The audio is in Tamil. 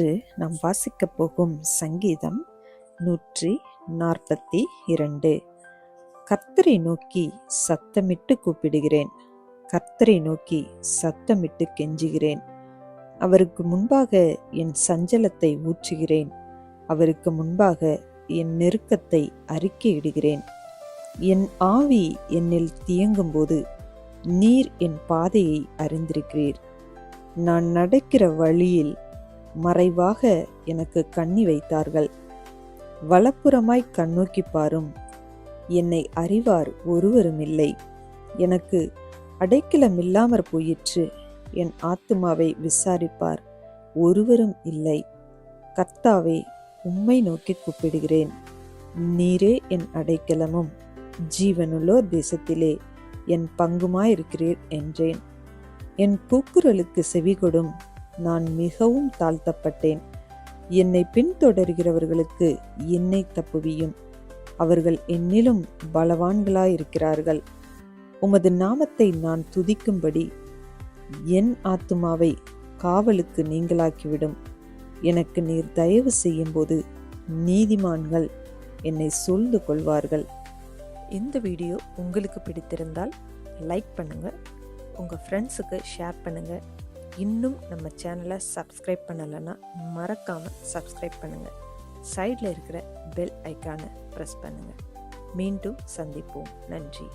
இன்று நாம் வாசிக்கப் போகும் சங்கீதம் 142. கர்த்தரை நோக்கி சத்தமிட்டு கூப்பிடுகிறேன், கர்த்தரை நோக்கி சத்தமிட்டு கெஞ்சுகிறேன். அவருக்கு முன்பாக என் சஞ்சலத்தை ஊற்றுகிறேன், அவருக்கு முன்பாக என் நெருக்கத்தை அறிக்கையிடுகிறேன். என் ஆவி என்னில் தியங்கும்போது நீர் என் பாதையை அறிந்திருக்கிறீர். நான் நடக்கிற வழியில் மறைவாக எனக்கு கண்ணி வைத்தார்கள். வலப்புறமாய் கண்ணோக்கி பாரும், என்னை அறிவார் ஒருவருமில்லை. எனக்கு அடைக்கலமில்லாமற் போயிற்று, என் ஆத்துமாவை விசாரிப்பார் ஒருவரும் இல்லை. கர்த்தாவே, உம்மை நோக்கி கூப்பிடுகிறேன், நீரே என் அடைக்கலமும் ஜீவனுள்ளோர் தேசத்திலே என் பங்குமாயிருக்கிறீர் என்றேன். என் கூக்குரலுக்கு செவிகொடும், நான் மிகவும் தாழ்த்தப்பட்டேன். என்னை பின்தொடர்கிறவர்களுக்கு என்னை தப்புவியும், அவர்கள் என்னிலும் பலவான்களாயிருக்கிறார்கள். உமது நாமத்தை நான் துதிக்கும்படி என் ஆத்துமாவை காவலுக்கு நீங்களாக்கிவிடும். எனக்கு நீர் தயவு செய்யும்போது நீதிமான்கள் என்னை சூழ்ந்து கொள்வார்கள். இந்த வீடியோ உங்களுக்கு பிடித்திருந்தால் லைக் பண்ணுங்கள், உங்கள் ஃப்ரெண்ட்ஸுக்கு ஷேர் பண்ணுங்கள். இன்னும் நம்ம சேனலை சப்ஸ்கிரைப் பண்ணலைன்னா மறக்காமல் சப்ஸ்கிரைப் பண்ணுங்கள். சைடில் இருக்கிற பெல் ஐக்கானை ப்ரெஸ் பண்ணுங்கள். மீண்டும் சந்திப்போம். நன்றி.